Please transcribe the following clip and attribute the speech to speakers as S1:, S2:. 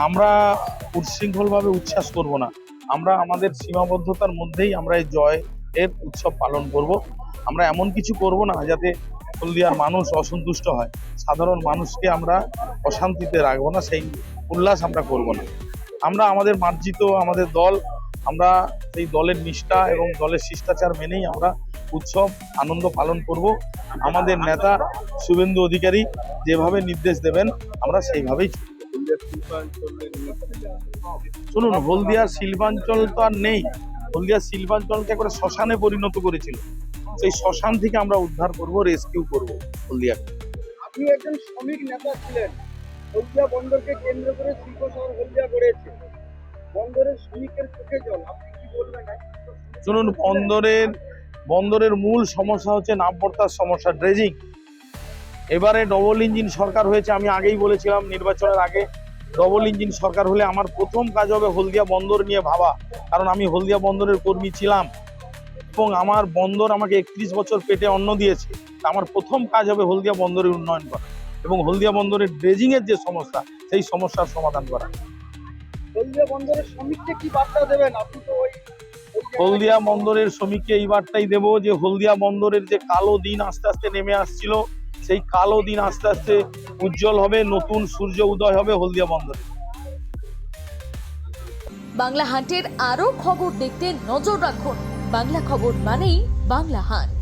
S1: আমরা উচ্ছৃঙ্খলভাবে উচ্ছ্বাস করব না, আমরা আমাদের সীমাবদ্ধতার মধ্যেই আমরা এই জয় এর উৎসব পালন করব। আমরা এমন কিছু করব না যাতে হলদিয়ার মানুষ অসন্তুষ্ট হয়, সাধারণ মানুষকে আমরা অশান্তিতে রাখবো না, সেই উল্লাস আমরা করব না। আমরা আমাদের মার্জিত আমাদের দল, আমরা সেই দলের নিষ্ঠা এবং দলের শিষ্টাচার মেনেই আমরা উৎসব আনন্দ পালন করব। আমাদের নেতা শুভেন্দু অধিকারী যেভাবে নির্দেশ দেবেন আমরা সেইভাবেই শুনুন। হলদিয়ার শিল্পাঞ্চল তো আর নেই, হলদিয়ার শিল্পাঞ্চলকে করে শ্মশানে পরিণত করেছিল, সেই শ্মশান থেকে আমরা উদ্ধার করব, রেস্কিউ করব হলদিয়াকে।
S2: আপনি একজন শ্রমিক নেতা ছিলেন, হলদিয়া বন্দরকে কেন্দ্র করে শিল্প শহর হলদিয়া গড়েছে, বন্দরের শ্রমিকের চোখে জল, আপনি কি বলবেন?
S1: শুনুন, বন্দরের মূল সমস্যা হচ্ছে নামপর্তার সমস্যা, ড্রেজিং। এবারে ডবল ইঞ্জিন সরকার হয়েছে, আমি আগেই বলেছিলাম নির্বাচনের আগে, ডবল ইঞ্জিন সরকার হলে আমার প্রথম কাজ হবে হলদিয়া বন্দর নিয়ে ভাবা, কারণ আমি হলদিয়া বন্দরের কর্মী ছিলাম এবং আমার বন্দর আমাকে 31 বছর পেটে অন্ন দিয়েছে। আমার প্রথম কাজ হবে হলদিয়া বন্দরের উন্নয়ন করা এবং হলদিয়া বন্দরের ড্রেজিং এর যে সমস্যা সেই সমস্যার সমাধান করা।
S2: হলদিয়া বন্দরের শ্রমিককে কি বার্তা দেবেন? আপনি তো ওই
S1: হলদিয়া বন্দরের শ্রমিককে এই বার্তাই দেব যে হলদিয়া বন্দরের যে কালো দিন আস্তে আস্তে নেমে আসছিল, সেই কালো দিন আস্তে আস্তে উজ্জ্বল হবে, নতুন সূর্য উদয় হবে হলদিয়া বন্দরে।
S3: বাংলা হান্টের আরো খবর দেখতে নজর রাখুন। বাংলা খবর মানেই বাংলা হান্ট।